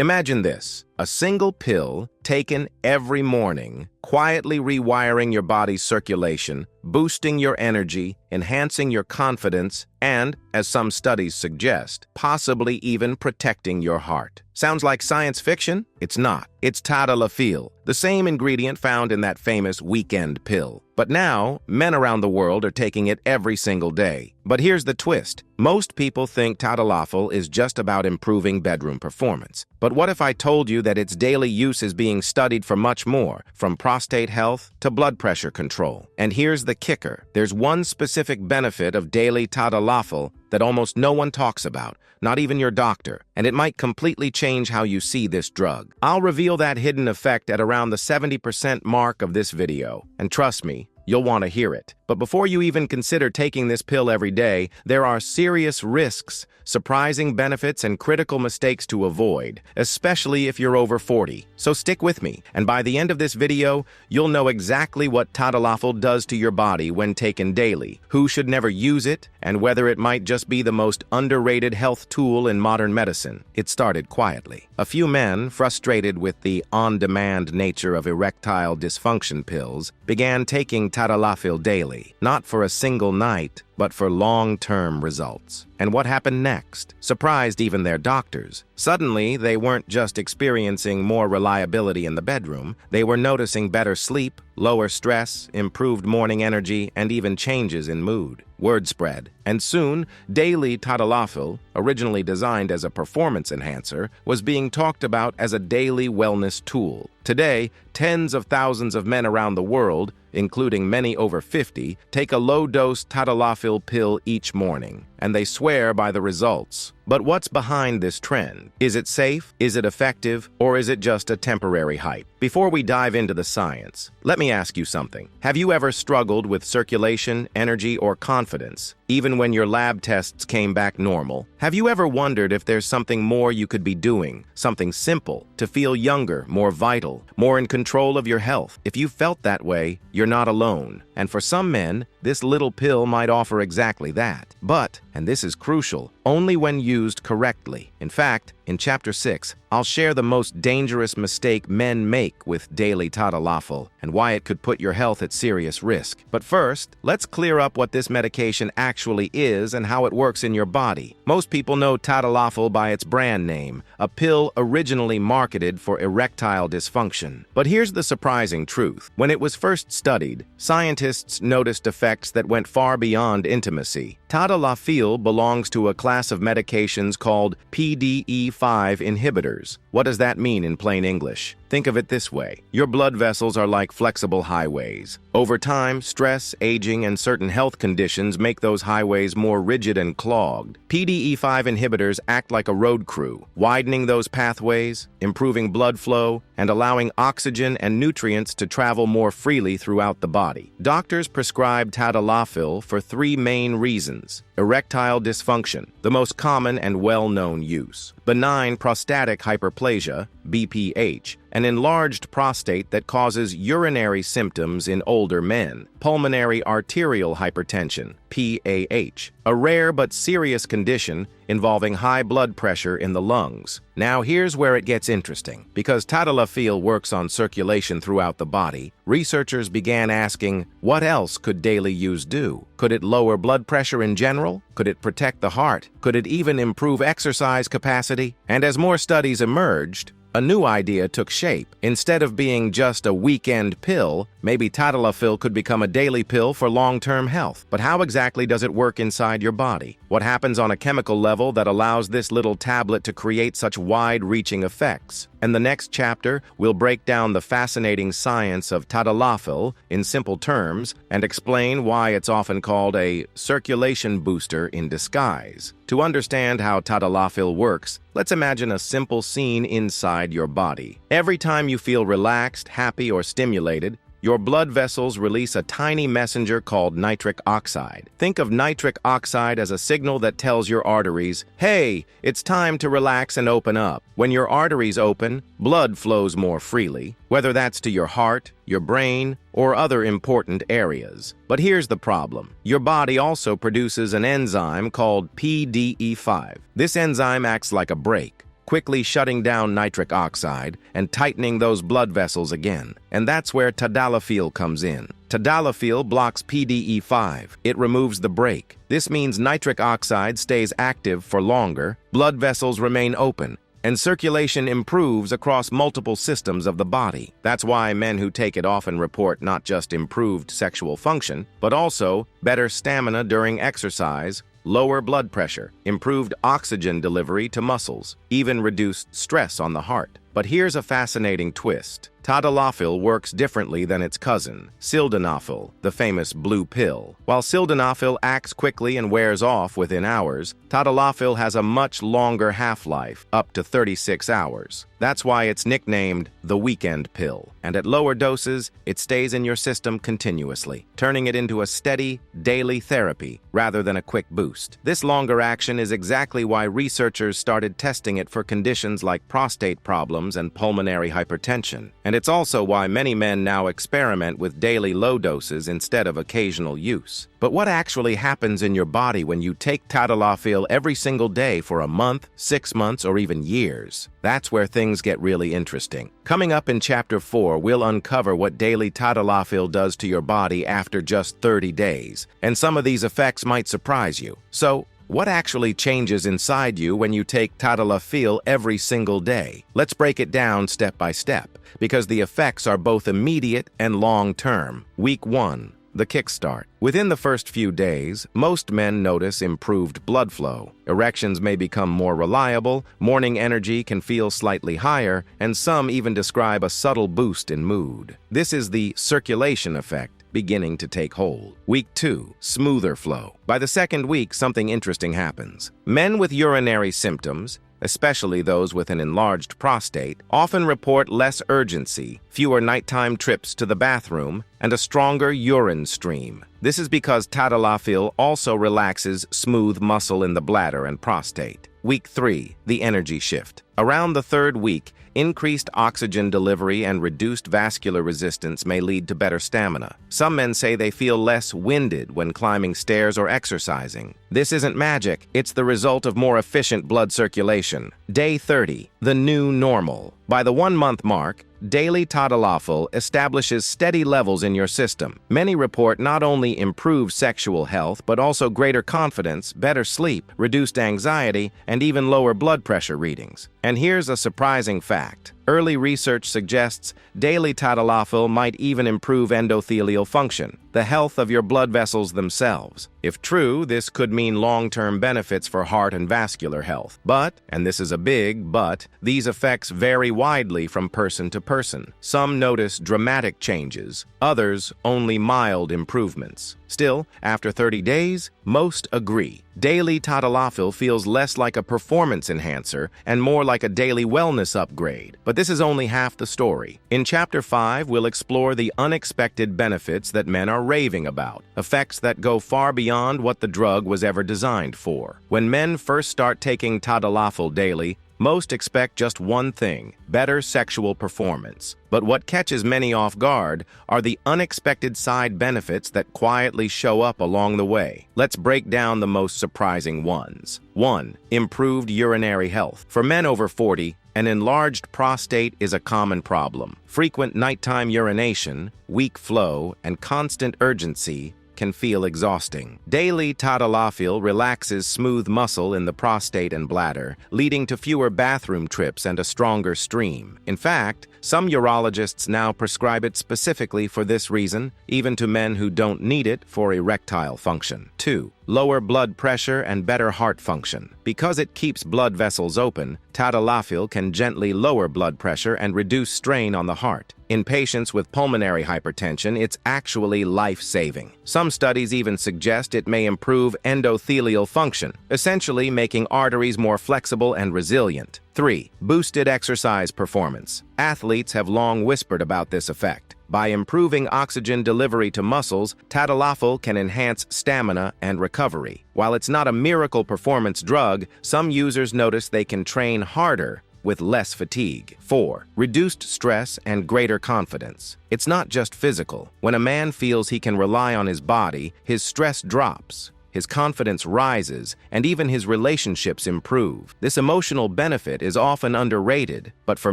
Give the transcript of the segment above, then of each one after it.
Imagine this, a single pill taken every morning, quietly rewiring your body's circulation, boosting your energy, enhancing your confidence, and, as some studies suggest, possibly even protecting your heart. Sounds like science fiction? It's not. It's Tadalafil, the same ingredient found in that famous weekend pill. But now, men around the world are taking it every single day. But here's the twist. Most people think Tadalafil is just about improving bedroom performance. But what if I told you that its daily use is being studied for much more, from prostate health to blood pressure control? And here's the kicker. There's one specific benefit of daily Tadalafil that almost no one talks about, not even your doctor, and it might completely change how you see this drug. I'll reveal that hidden effect at around the 70% mark of this video, and trust me, you'll want to hear it. But before you even consider taking this pill every day, there are serious risks, surprising benefits, and critical mistakes to avoid, especially if you're over 40. So stick with me, and by the end of this video, you'll know exactly what Tadalafil does to your body when taken daily, who should never use it, and whether it might just be the most underrated health tool in modern medicine. It started quietly. A few men, frustrated with the on-demand nature of erectile dysfunction pills, began taking Tadalafil daily. Not for a single night, but for long-term results. And what happened next surprised even their doctors. Suddenly, they weren't just experiencing more reliability in the bedroom, they were noticing better sleep, lower stress, improved morning energy, and even changes in mood. Word spread, and soon, daily Tadalafil, originally designed as a performance enhancer, was being talked about as a daily wellness tool. Today, tens of thousands of men around the world, including many over 50, take a low-dose Tadalafil pill each morning, and they swear by the results. But what's behind this trend? Is it safe? Is it effective? Or is it just a temporary hype? Before we dive into the science, let me ask you something. Have you ever struggled with circulation, energy, or confidence, even when your lab tests came back normal? Have you ever wondered if there's something more you could be doing, something simple, to feel younger, more vital, more in control of your health? If you felt that way, you're not alone. And for some men, this little pill might offer exactly that. But, and this is crucial, only when used correctly. In fact, in Chapter 6, I'll share the most dangerous mistake men make with daily Tadalafil and why it could put your health at serious risk. But first, let's clear up what this medication actually is and how it works in your body. Most people know Tadalafil by its brand name, a pill originally marketed for erectile dysfunction. But here's the surprising truth. When it was first studied, scientists noticed effects that went far beyond intimacy. Tadalafil belongs to a class of medications called PDE5 inhibitors. What does that mean in plain English? Think of it this way. Your blood vessels are like flexible highways. Over time, stress, aging, and certain health conditions make those highways more rigid and clogged. PDE5 inhibitors act like a road crew, widening those pathways, improving blood flow, and allowing oxygen and nutrients to travel more freely throughout the body. Doctors prescribe Tadalafil for three main reasons. Erectile dysfunction, the most common and well-known use. Benign prostatic hyperplasia, BPH, an enlarged prostate that causes urinary symptoms in older men. Pulmonary arterial hypertension, PAH, a rare but serious condition involving high blood pressure in the lungs. Now here's where it gets interesting. Because Tadalafil works on circulation throughout the body, researchers began asking, what else could daily use do? Could it lower blood pressure in general? Could it protect the heart? Could it even improve exercise capacity? And as more studies emerged, a new idea took shape. Instead of being just a weekend pill, maybe Tadalafil could become a daily pill for long-term health. But how exactly does it work inside your body? What happens on a chemical level that allows this little tablet to create such wide-reaching effects? In the next chapter, we'll break down the fascinating science of Tadalafil in simple terms and explain why it's often called a circulation booster in disguise. To understand how Tadalafil works, let's imagine a simple scene inside your body. Every time you feel relaxed, happy, or stimulated, your blood vessels release a tiny messenger called nitric oxide. Think of nitric oxide as a signal that tells your arteries, hey, it's time to relax and open up. When your arteries open, blood flows more freely, whether that's to your heart, your brain, or other important areas. But here's the problem. Your body also produces an enzyme called PDE5. This enzyme acts like a brake, quickly shutting down nitric oxide and tightening those blood vessels again. And that's where Tadalafil comes in. Tadalafil blocks PDE5. It removes the brake. This means nitric oxide stays active for longer, blood vessels remain open, and circulation improves across multiple systems of the body. That's why men who take it often report not just improved sexual function, but also better stamina during exercise, lower blood pressure, improved oxygen delivery to muscles, even reduced stress on the heart. But here's a fascinating twist. Tadalafil works differently than its cousin, sildenafil, the famous blue pill. While sildenafil acts quickly and wears off within hours, Tadalafil has a much longer half-life, up to 36 hours. That's why it's nicknamed the weekend pill. And at lower doses, it stays in your system continuously, turning it into a steady, daily therapy rather than a quick boost. This longer action is exactly why researchers started testing it for conditions like prostate problems and pulmonary hypertension. And it's also why many men now experiment with daily low doses instead of occasional use. But what actually happens in your body when you take Tadalafil every single day for a month, 6 months, or even years? That's where things get really interesting. Coming up in Chapter 4, we'll uncover what daily Tadalafil does to your body after just 30 days. And some of these effects might surprise you. So, what actually changes inside you when you take Tadalafil every single day? Let's break it down step by step, because the effects are both immediate and long-term. Week 1. The kickstart. Within the first few days, most men notice improved blood flow. Erections may become more reliable, morning energy can feel slightly higher, and some even describe a subtle boost in mood. This is the circulation effect beginning to take hold. Week 2. Smoother flow. By the second week, something interesting happens. Men with urinary symptoms, especially those with an enlarged prostate, often report less urgency, fewer nighttime trips to the bathroom, and a stronger urine stream. This is because Tadalafil also relaxes smooth muscle in the bladder and prostate. Week 3. The energy shift. Around the third week, increased oxygen delivery and reduced vascular resistance may lead to better stamina. Some men say they feel less winded when climbing stairs or exercising. This isn't magic, it's the result of more efficient blood circulation. Day 30. The new normal. By the 1-month mark, daily Tadalafil establishes steady levels in your system. Many report not only improved sexual health, but also greater confidence, better sleep, reduced anxiety, and even lower blood pressure readings. And here's a surprising fact. Early research suggests daily Tadalafil might even improve endothelial function, the health of your blood vessels themselves. If true, this could mean long-term benefits for heart and vascular health. But, and this is a big but, these effects vary widely from person to person. Some notice dramatic changes, others only mild improvements. Still, after 30 days, most agree. Daily Tadalafil feels less like a performance enhancer and more like a daily wellness upgrade. But this is only half the story. In Chapter 5, we'll explore the unexpected benefits that men are raving about, effects that go far beyond what the drug was ever designed for. When men first start taking Tadalafil daily, most expect just one thing: better sexual performance. But what catches many off guard are the unexpected side benefits that quietly show up along the way. Let's break down the most surprising ones. 1. Improved urinary health. For men over 40, an enlarged prostate is a common problem. Frequent nighttime urination, weak flow, and constant urgency can feel exhausting. Daily Tadalafil relaxes smooth muscle in the prostate and bladder, leading to fewer bathroom trips and a stronger stream. In fact, some urologists now prescribe it specifically for this reason, even to men who don't need it for erectile function. 2. Lower blood pressure and better heart function. Because it keeps blood vessels open, Tadalafil can gently lower blood pressure and reduce strain on the heart. In patients with pulmonary hypertension, it's actually life-saving. Some studies even suggest it may improve endothelial function, essentially making arteries more flexible and resilient. 3. Boosted exercise performance. Athletes have long whispered about this effect. By improving oxygen delivery to muscles, Tadalafil can enhance stamina and recovery. While it's not a miracle performance drug, some users notice they can train harder with less fatigue. 4. Reduced stress and greater confidence. It's not just physical. When a man feels he can rely on his body, his stress drops. his confidence rises, and even his relationships improve. This emotional benefit is often underrated, but for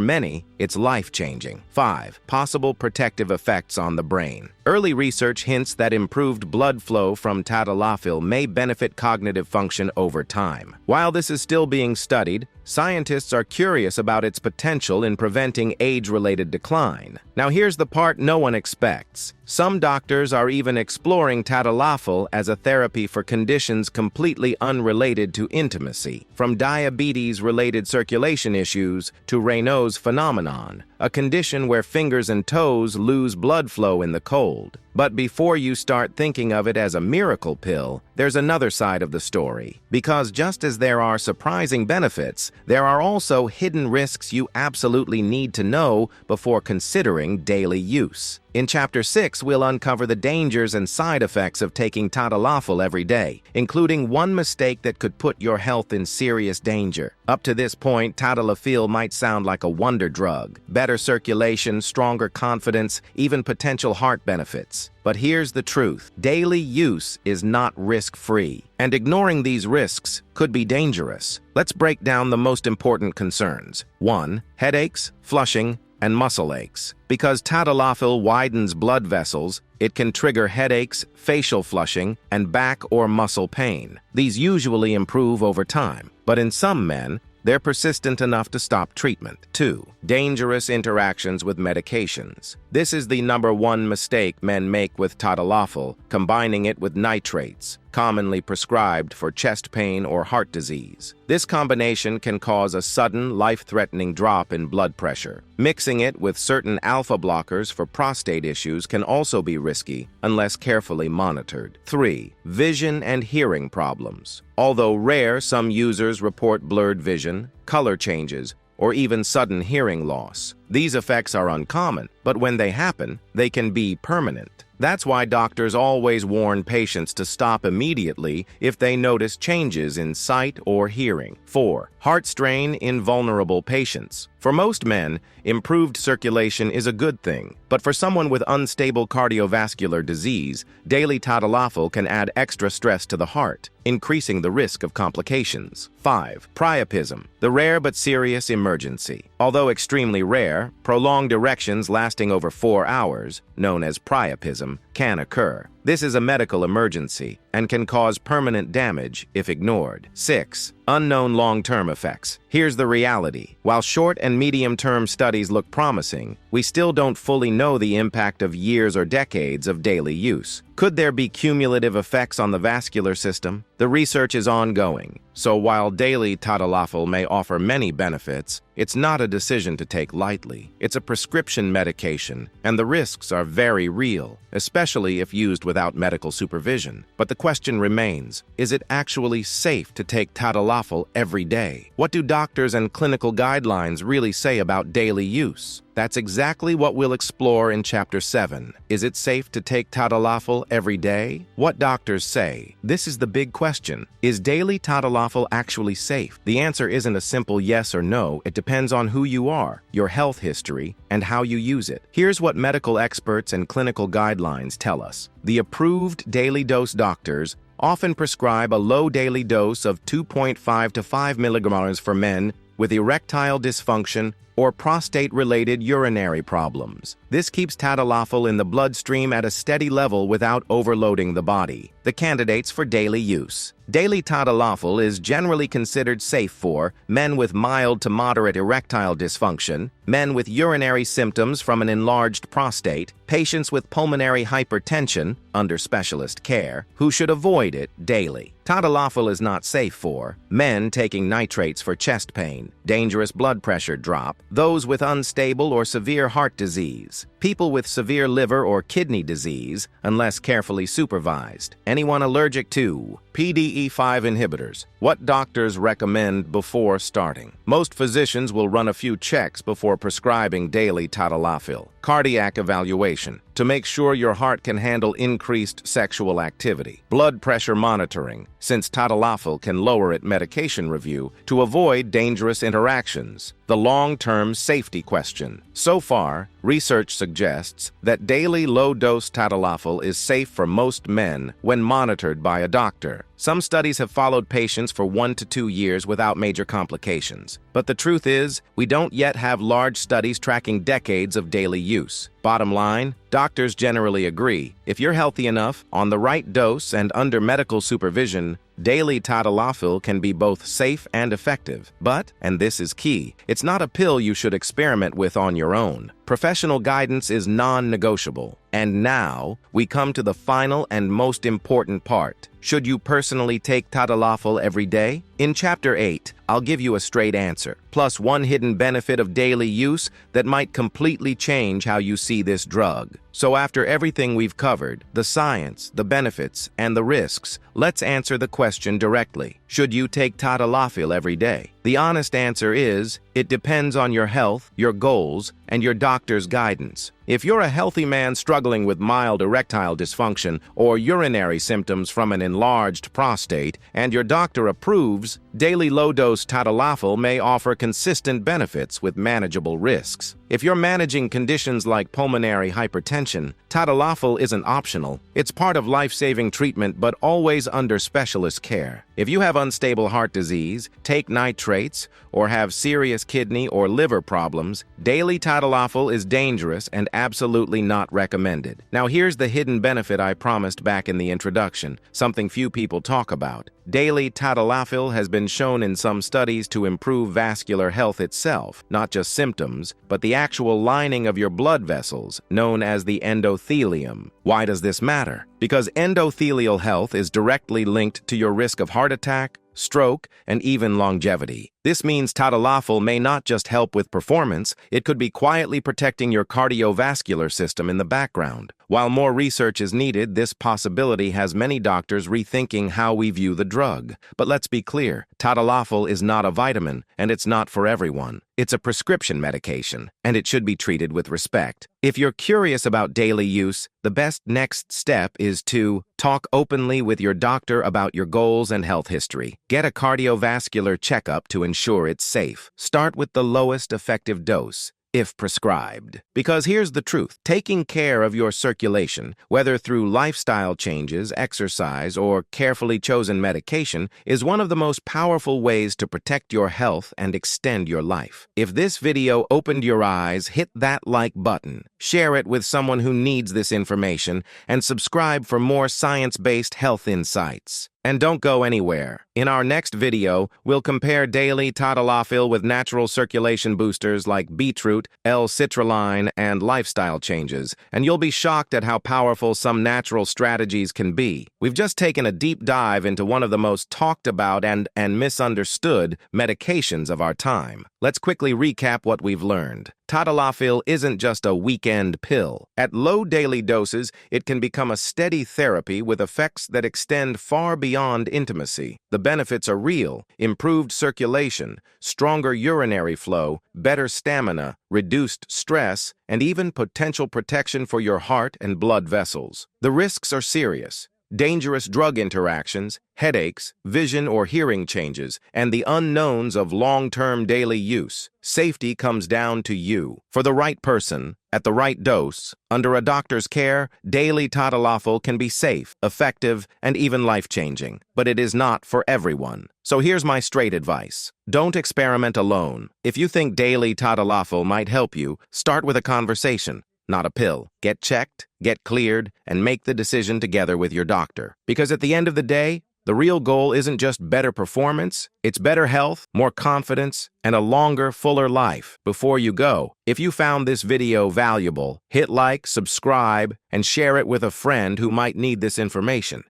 many, it's life-changing. 5. Possible protective effects on the brain. Early research hints that improved blood flow from Tadalafil may benefit cognitive function over time. While this is still being studied, scientists are curious about its potential in preventing age-related decline. Now here's the part no one expects. Some doctors are even exploring Tadalafil as a therapy for conditions completely unrelated to intimacy, from diabetes-related circulation issues to Raynaud's phenomenon, a condition where fingers and toes lose blood flow in the cold. But before you start thinking of it as a miracle pill, there's another side of the story. Because just as there are surprising benefits, there are also hidden risks you absolutely need to know before considering daily use. In Chapter 6, we'll uncover the dangers and side effects of taking Tadalafil every day, including one mistake that could put your health in serious danger. Up to this point, Tadalafil might sound like a wonder drug. Better circulation, stronger confidence, even potential heart benefits. But here's the truth. Daily use is not risk-free, and ignoring these risks could be dangerous. Let's break down the most important concerns. 1. Headaches, flushing, and muscle aches. Because Tadalafil widens blood vessels, it can trigger headaches, facial flushing, and back or muscle pain. These usually improve over time, but in some men, they're persistent enough to stop treatment. 2. Dangerous interactions with medications. This is the #1 mistake men make with Tadalafil, combining it with nitrates, commonly prescribed for chest pain or heart disease. This combination can cause a sudden, life-threatening drop in blood pressure. Mixing it with certain alpha blockers for prostate issues can also be risky unless carefully monitored. 3. Vision and hearing problems. Although rare, some users report blurred vision, color changes, or even sudden hearing loss. These effects are uncommon, but when they happen, they can be permanent. That's why doctors always warn patients to stop immediately if they notice changes in sight or hearing. 4. Heart strain in vulnerable patients. For most men, improved circulation is a good thing, but for someone with unstable cardiovascular disease, daily Tadalafil can add extra stress to the heart, increasing the risk of complications. 5. Priapism, the rare but serious emergency. Although extremely rare, prolonged erections lasting over 4 hours, known as priapism, can occur. This is a medical emergency and can cause permanent damage if ignored. 6. Unknown long-term effects. Here's the reality. While short and medium-term studies look promising, we still don't fully know the impact of years or decades of daily use. Could there be cumulative effects on the vascular system? The research is ongoing, so while daily Tadalafil may offer many benefits, it's not a decision to take lightly. It's a prescription medication, and the risks are very real, especially if used without medical supervision. But the question remains, is it actually safe to take Tadalafil every day? What do doctors and clinical guidelines really say about daily use? That's exactly what we'll explore in Chapter 7. Is it safe to take Tadalafil every day? What doctors say. This is the big question. Is daily Tadalafil actually safe? The answer isn't a simple yes or no. It depends on who you are, your health history, and how you use it. Here's what medical experts and clinical guidelines tell us. The approved daily dose doctors often prescribe a low daily dose of 2.5 to 5 milligrams for men with erectile dysfunction or prostate-related urinary problems. This keeps Tadalafil in the bloodstream at a steady level without overloading the body. The candidates for daily use. Daily Tadalafil is generally considered safe for men with mild to moderate erectile dysfunction, men with urinary symptoms from an enlarged prostate, patients with pulmonary hypertension under specialist care, who should avoid it daily. Tadalafil is not safe for men taking nitrates for chest pain, dangerous blood pressure drop, those with unstable or severe heart disease, people with severe liver or kidney disease, unless carefully supervised, anyone allergic to PDE5 inhibitors. What doctors recommend before starting? Most physicians will run a few checks before prescribing daily Tadalafil. Cardiac evaluation. to make sure your heart can handle increased sexual activity. Blood pressure monitoring, since Tadalafil can lower it. Medication review to avoid dangerous interactions. The long-term safety question. So far, research suggests that daily low-dose Tadalafil is safe for most men when monitored by a doctor. Some studies have followed patients for 1 to 2 years without major complications. But the truth is, we don't yet have large studies tracking decades of daily use. Bottom line, doctors generally agree. If you're healthy enough, on the right dose, and under medical supervision, daily Tadalafil can be both safe and effective. But, and this is key, it's not a pill you should experiment with on your own. Professional guidance is non-negotiable. And now, we come to the final and most important part. Should you personally take Tadalafil every day? In Chapter 8, I'll give you a straight answer, plus one hidden benefit of daily use that might completely change how you see this drug. So after everything we've covered, the science, the benefits, and the risks, let's answer the question directly. Should you take Tadalafil every day? The honest answer is, it depends on your health, your goals, and your doctor's guidance. If you're a healthy man struggling with mild erectile dysfunction or urinary symptoms from an enlarged prostate, and your doctor approves, daily low-dose Tadalafil may offer consistent benefits with manageable risks. If you're managing conditions like pulmonary hypertension, Tadalafil isn't optional. It's part of life-saving treatment, but always under specialist care. If you have unstable heart disease, take nitrates, or have serious kidney or liver problems, daily Tadalafil is dangerous and absolutely not recommended. Now here's the hidden benefit I promised back in the introduction, something few people talk about. Daily Tadalafil has been shown in some studies to improve vascular health itself, not just symptoms, but the actual lining of your blood vessels, known as the endothelium. Why does this matter? Because endothelial health is directly linked to your risk of heart attack, stroke, and even longevity. This means Tadalafil may not just help with performance, it could be quietly protecting your cardiovascular system in the background. While more research is needed, this possibility has many doctors rethinking how we view the drug. But let's be clear, Tadalafil is not a vitamin, and it's not for everyone. It's a prescription medication, and it should be treated with respect. If you're curious about daily use, the best next step is to talk openly with your doctor about your goals and health history. Get a cardiovascular checkup to ensure it's safe. Start with the lowest effective dose, if prescribed. Because here's the truth, taking care of your circulation, whether through lifestyle changes, exercise, or carefully chosen medication, is one of the most powerful ways to protect your health and extend your life. If this video opened your eyes, hit that like button, share it with someone who needs this information, and subscribe for more science-based health insights. And don't go anywhere. In our next video, we'll compare daily Tadalafil with natural circulation boosters like beetroot, L-citrulline, and lifestyle changes, and you'll be shocked at how powerful some natural strategies can be. We've just taken a deep dive into one of the most talked about and misunderstood medications of our time. Let's quickly recap what we've learned. Tadalafil isn't just a weekend pill. At low daily doses, it can become a steady therapy with effects that extend far beyond intimacy. The benefits are real: improved circulation, stronger urinary flow, better stamina, reduced stress, and even potential protection for your heart and blood vessels. The risks are serious: dangerous drug interactions, headaches, vision or hearing changes, and the unknowns of long-term daily use. Safety comes down to you. For the right person, at the right dose, under a doctor's care, daily Tadalafil can be safe, effective, and even life-changing. But it is not for everyone. So here's my straight advice. Don't experiment alone. If you think daily Tadalafil might help you, start with a conversation, not a pill. Get checked, get cleared, and make the decision together with your doctor. Because at the end of the day, the real goal isn't just better performance, it's better health, more confidence, and a longer, fuller life. Before you go, if you found this video valuable, hit like, subscribe, and share it with a friend who might need this information.